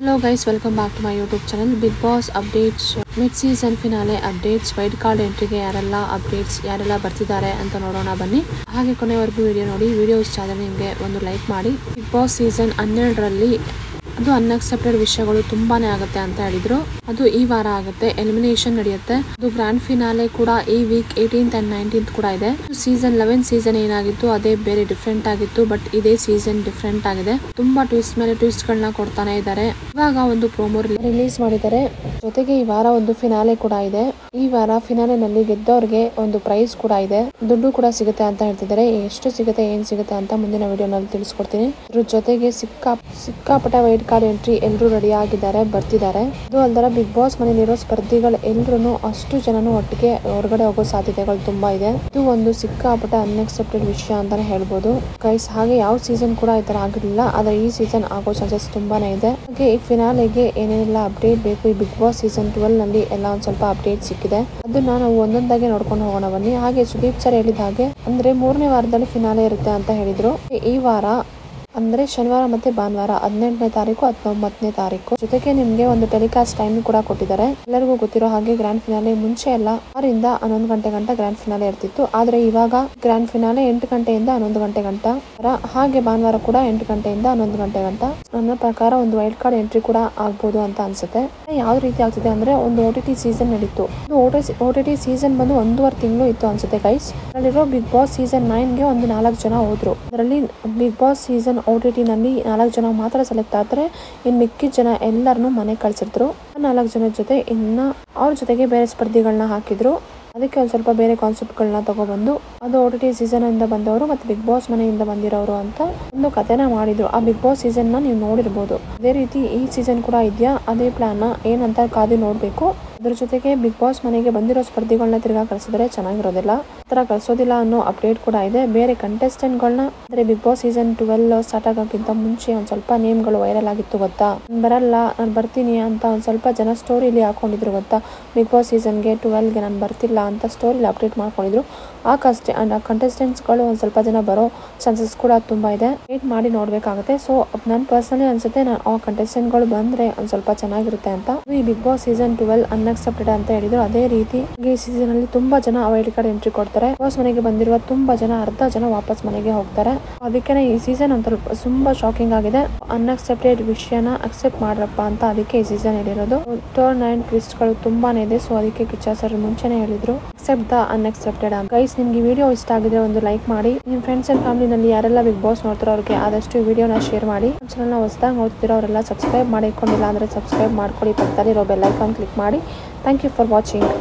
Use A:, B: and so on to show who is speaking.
A: Hello guys, welcome back to my YouTube channel. Big Boss updates, mid season finale updates, wild card ಎಂಟ್ರಿಗೆ ಯಾರೆಲ್ಲ updates ಯಾರೆಲ್ಲ ಬರ್ತಿದ್ದಾರೆ ಅಂತ ನೋಡೋಣ ಬನ್ನಿ. ಹಾಗೆ ಕೊನೆವರೆಗೂ ವಿಡಿಯೋ ನೋಡಿ. ವಿಡಿಯೋ ಇಷ್ಟ ಆದರೆ ನಿಮಗೆ ಒಂದು ಲೈಕ್ ಮಾಡಿ. ಬಿಗ್ ಬಾಸ್ ಸೀಸನ್ 12ರಲ್ಲಿ ಅದು ಅನ್ಎಕ್ಸೆಪ್ಟೆಡ್ ವಿಷಯಗಳು ತುಂಬಾನೇ ಆಗುತ್ತೆ ಅಂತ ಹೇಳಿದ್ರು. ಅದು ಈ ವಾರ ಆಗುತ್ತೆ, ಎಲಿಮಿನೇಷನ್ ನಡೆಯುತ್ತೆ. ಅದು ಗ್ರ್ಯಾಂಡ್ ಫಿನಾಲೆ ಕೂಡ ಈ ವೀಕ್ 18th and 19th ಕೂಡ ಇದೆ. ಸೀಸನ್ 11 ಸೀಸನ್ ಏನಾಗಿತ್ತು ಅದೇ ಬೇರೆ ಡಿಫ್ರೆಂಟ್ ಆಗಿತ್ತು, ಬಟ್ ಇದೇ ಸೀಸನ್ ಡಿಫ್ರೆಂಟ್ ಆಗಿದೆ. ತುಂಬಾ ಟ್ವಿಸ್ಟ್ ಮೇಲೆ ಟ್ವಿಸ್ಟ್ ಗಳನ್ನ ಕೊಡ್ತಾನೆ ಇದ್ದಾರೆ. ಇವಾಗ ಒಂದು ಪ್ರೋಮೋ ರಿಲೀಸ್ ಮಾಡಿದ್ದಾರೆ. ಜೊತೆಗೆ ಈ ವಾರ ಒಂದು ಫಿನಾಲೆ ಕೂಡ ಇದೆ. ಈ ವಾರ ಫಿನಾಲೆ ನಲ್ಲಿ ಗೆದ್ದವ್ರಿಗೆ ಒಂದು ಪ್ರೈಸ್ ಕೂಡ ಇದೆ, ದುಡ್ಡು ಕೂಡ ಸಿಗುತ್ತೆ ಅಂತ ಹೇಳ್ತಿದ್ದಾರೆ. ಎಷ್ಟು ಸಿಗುತ್ತೆ ಏನ್ ಸಿಗುತ್ತೆ ಅಂತ ಮುಂದಿನ ವಿಡಿಯೋನಲ್ಲಿ ತಿಳಿಸ್ಕೊಡ್ತೀನಿ. ಇದ್ರ ಜೊತೆಗೆ ಸಿಕ್ಕಾಪಟ್ಟ ವೈಲ್ಡ್ ಕಾರ್ಡ್ ಎಂಟ್ರಿ ಎಲ್ಲರೂ ರೆಡಿ ಆಗಿದ್ದಾರೆ, ಬರ್ತಿದ್ದಾರೆ. ಅದು ಅಲ್ದರ ಬಿಗ್ ಬಾಸ್ ಮನೆಯಲ್ಲಿರೋ ಸ್ಪರ್ಧಿಗಳು ಎಲ್ಲರೂ ಅಷ್ಟು ಜನನು ಒಟ್ಟಿಗೆ ಹೊರಗಡೆ ಹೋಗೋ ಸಾಧ್ಯತೆಗಳು ತುಂಬಾ ಇದೆ. ಇದು ಒಂದು ಸಿಕ್ಕಾಪಟ್ಟ ಅನ್ಎಕ್ಸೆಪ್ಟೆಡ್ ವಿಷಯ ಅಂತಾನೆ ಹೇಳ್ಬೋದು ಗೈಸ್. ಹಾಗೆ ಯಾವ ಸೀಸನ್ ಕೂಡ ಈ ತರ ಆಗಿರ್ಲಿಲ್ಲ, ಆದ್ರೆ ಈ ಸೀಸನ್ ಆಗೋ ಚಾನ್ಸಸ್ ತುಂಬಾನೇ ಇದೆ. ಹಾಗೆ ಈ ಫಿನಾಲೆಗೆ ಏನೇನೆಲ್ಲ ಅಪ್ಡೇಟ್ ಬೇಕು, ಈ ಬಿಗ್ ಬಾಸ್ ಸೀಸನ್ 12 ನಲ್ಲಿ ಎಲ್ಲ ಒಂದ್ ಸ್ವಲ್ಪ ಅಪ್ಡೇಟ್ ಸಿಕ್ಕಿದೆ. ಅದನ್ನ ನಾವು ಒಂದೊಂದಾಗಿ ನೋಡ್ಕೊಂಡು ಹೋಗೋಣ ಬನ್ನಿ. ಹಾಗೆ ಸುದೀಪ್ ಸರ್ ಹೇಳಿದ ಹಾಗೆ ಅಂದ್ರೆ 3ನೇ ವಾರದಲ್ಲಿ ಫಿನಾಲೆ ಇರುತ್ತೆ ಅಂತ ಹೇಳಿದ್ರು. ಈ ವಾರ ಅಂದ್ರೆ ಶನಿವಾರ ಮತ್ತೆ ಭಾನುವಾರ 18ನೇ ತಾರೀಕು 19ನೇ ತಾರೀಕು. ಜೊತೆಗೆ ನಿಮ್ಗೆ ಒಂದು ಟೆಲಿಕಾಸ್ಟ್ ಟೈಮ್ ಕೂಡ ಕೊಟ್ಟಿದ್ದಾರೆ. ಎಲ್ಲರಿಗೂ ಗೊತ್ತಿರೋ ಹಾಗೆ ಗ್ರ್ಯಾಂಡ್ ಫಿನಾಲೆ ಮುಂಚೆ ಎಲ್ಲ 6 ರಿಂದ 11 ಗಂಟೆ ಗಂಟ ಗ್ರ್ಯಾಂಡ್ ಫಿನಾಲೆ ಇರ್ತಿತ್ತು. ಆದ್ರೆ ಇವಾಗ ಗ್ರ್ಯಾಂಡ್ ಫಿನಾಲೆ 8 ಗಂಟೆಯಿಂದ 11 ಗಂಟೆ ಗಂಟ, ಹಾಗೆ ಭಾನುವಾರ ಕೂಡ 8 ಗಂಟೆಯಿಂದ 11 ಗಂಟೆ ಗಂಟ. ನನ್ನ ಪ್ರಕಾರ ಒಂದು ವೈಲ್ಡ್ ಕಾರ್ಡ್ ಎಂಟ್ರಿ ಕೂಡ ಆಗ್ಬೋದು ಅಂತ ಅನ್ಸುತ್ತೆ. ಯಾವ ರೀತಿ ಆಗ್ತಿದೆ ಅಂದ್ರೆ ಒಂದು OTT ಸೀಸನ್ ನಡೀತು. OTT ಸೀಸನ್ ಬಂದು 1.5 ತಿಂಗಳು ಇತ್ತು ಅನ್ಸುತ್ತೆ ಗೈಸ್. ಅಲ್ಲಿರೋ ಬಿಗ್ ಬಾಸ್ ಸೀಸನ್ 9ಗೆ ಒಂದು 4 ಜನ ಹೋದ್ರು. ಅದರಲ್ಲಿ ಬಿಗ್ ಬಾಸ್ ಸೀಸನ್ OTT ನಲ್ಲಿ 4 ಜನ ಮಾತ್ರ ಸೆಲೆಕ್ಟ್ ಆದ್ರೆ ಇನ್ ಮಿಕ್ಕಿದ ಜನ ಎಲ್ಲರನ್ನು ಮನೆ ಕಳ್ಸಿದ್ರು. 4 ಜನದ ಜೊತೆ ಇನ್ನ ಅವ್ರ ಜೊತೆಗೆ ಬೇರೆ ಸ್ಪರ್ಧಿಗಳನ್ನ ಹಾಕಿದ್ರು. ಅದಕ್ಕೆ ಒಂದು ಸ್ವಲ್ಪ ಬೇರೆ ಕಾನ್ಸೆಪ್ಟ್ ಗಳನ್ನ ತಗೊಬಂದು ಅದು OTT ಸೀಸನ್ ಇಂದ ಬಂದವರು ಮತ್ತೆ ಬಿಗ್ ಬಾಸ್ ಮನೆಯಿಂದ ಬಂದಿರೋರು ಅಂತ ಒಂದು ಕಥೆನ ಮಾಡಿದ್ರು. ಆ ಬಿಗ್ ಬಾಸ್ ಸೀಸನ್ ನ ನೀವು ನೋಡಿರ್ಬೋದು. ಅದೇ ರೀತಿ ಈ ಸೀಸನ್ ಕೂಡ ಇದೆಯಾ, ಅದೇ ಪ್ಲಾನ್ ಏನಂತ ಕಾದು ನೋಡ್ಬೇಕು. ಅದ್ರ ಜೊತೆಗೆ ಬಿಗ್ ಬಾಸ್ ಮನೆಗೆ ಬಂದಿರೋ ಸ್ಪರ್ಧಿಗಳನ್ನ ತಿರ್ಗಾ ಕಳ್ಸಿದ್ರೆ ಚೆನ್ನಾಗಿರೋದಿಲ್ಲ, ಆತರ ಕಳ್ಸೋದಿಲ್ಲ ಅನ್ನೋ ಅಪ್ಡೇಟ್ ಕೂಡ ಇದೆ. ಬೇರೆ ಕಂಟೆಸ್ಟೆಂಟ್ ಗಳನ್ನ ಅಂದ್ರೆ ಬಿಗ್ ಬಾಸ್ ಸೀಸನ್ 12 ಸ್ಟಾರ್ಟ್ ಆಗೋಕ್ಕಿಂತ ಮುಂಚೆ ಒಂದ್ ಸ್ವಲ್ಪ ನೇಮ್ಗಳು ವೈರಲ್ ಆಗಿತ್ತು ಗೊತ್ತಾ. ಬರಲ್ಲ, ನಾನು ಬರ್ತೀನಿ ಅಂತ ಒಂದ್ ಸ್ವಲ್ಪ ಜನ ಸ್ಟೋರಿಲಿ ಹಾಕೊಂಡಿದ್ರು ಗೊತ್ತಾ. ಬಿಗ್ ಬಾಸ್ ಸೀಸನ್ಗೆ 12ಗೆ ನಾನು ಬರ್ತಿಲ್ಲ ಅಂತ ಸ್ಟೋರಿಲಿ ಅಪ್ಡೇಟ್ ಮಾಡ್ಕೊಂಡಿದ್ರು. ಆ ಕಂಟೆಸ್ಟೆಂಟ್ಸ್ ಗಳು ಒಂದ್ ಸ್ವಲ್ಪ ಜನ ಬರೋ ಚಾನ್ಸಸ್ ಕೂಡ ತುಂಬಾ ಇದೆ. ವೇಟ್ ಮಾಡಿ ನೋಡ್ಬೇಕಾಗುತ್ತೆ. ಸೊ ನನ್ ಪರ್ಸನಲಿ ಅನ್ಸುತ್ತೆ ಆ ಕಂಟೆಸ್ಟೆಂಟ್ ಗಳು ಬಂದ್ರೆ ಒಂದ್ ಸ್ವಲ್ಪ ಚೆನ್ನಾಗಿರುತ್ತೆ ಅಂತ. ಈ ಬಿಗ್ ಬಾಸ್ ಸೀಸನ್ 12 ಅನ್ಎಕ್ಸೆಪ್ಟೆಡ್ ಅಂತ ಹೇಳಿದ್ರು. ಅದೇ ರೀತಿ ಈ ಸೀಸನ್ ಅಲ್ಲಿ ತುಂಬಾ ಜನ ವೈಲ್ಡ್ ಕಾರ್ಡ್ ಎಂಟ್ರಿ ಕೊಡ್ತಾರೆ. ಬಾಸ್ ಮನೆಗೆ ಬಂದಿರುವ ತುಂಬಾ ಜನ, ಅರ್ಧ ಜನ ವಾಪಸ್ ಮನೆಗೆ ಹೋಗ್ತಾರೆ. ಅದಕ್ಕೆ ಈ ಸೀಸನ್ ಅಂತ ತುಂಬಾ ಶಾಕಿಂಗ್ ಆಗಿದೆ. ಅನ್ಎಕ್ಸೆಪ್ಟೆಡ್ ವಿಷಯನ ಅಕ್ಸೆಪ್ಟ್ ಮಾಡ್ರಪ್ಪ ಅಂತ ಅದಕ್ಕೆ ಈ ಸೀಸನ್ ಹೇಳಿರೋದು. ಟರ್ನ್ ಅಂಡ್ ಟ್ವಿಸ್ಟ್ ಗಳು ತುಂಬಾನೇ ಇದೆ. ಸೊ ಅದಕ್ಕೆ ಕಿಚ್ಚ ಸರ್ ಮುಂಚೆನೆ ಹೇಳಿದ್ರು ಅಕ್ಸೆಪ್ಟ್ ದ ಅನ್ಎಕ್ಸೆಪ್ಟೆಡ್. ಗೈಸ್ ನಿಮ್ಗೆ ವಿಡಿಯೋ ಇಷ್ಟ ಆಗಿದ್ರೆ ಒಂದು ಲೈಕ್ ಮಾಡಿ. ನಿಮ್ ಫ್ರೆಂಡ್ಸ್ ಅಂಡ್ ಫ್ಯಾಮಿಲಿನಲ್ಲಿ ಯಾರೆಲ್ಲ ಬಿಗ್ ಬಾಸ್ ನೋಡ್ತಾರೋ ಅವ್ರಿಗೆ ಆದಷ್ಟು ವಿಡಿಯೋನ ಶೇರ್ ಮಾಡಿ. ಚಾನಲ್ನ ಹೊಸದಾಗಿ ನೋಡ್ತಿರೋ ಅವರೆಲ್ಲ ಸಬ್ಸ್ಕ್ರೈಬ್ ಮಾಡಿಕೊಂಡಿಲ್ಲ ಅಂದ್ರೆ ಸಬ್ಸ್ಕ್ರೈಬ್ ಮಾಡ್ಕೊಳ್ಳಿ. ಪಕ್ಕದಲ್ಲಿರೋ ಬೆಲ್ ಐಕಾನ್ ಕ್ಲಿಕ್ ಮಾಡಿ. Thank you for watching.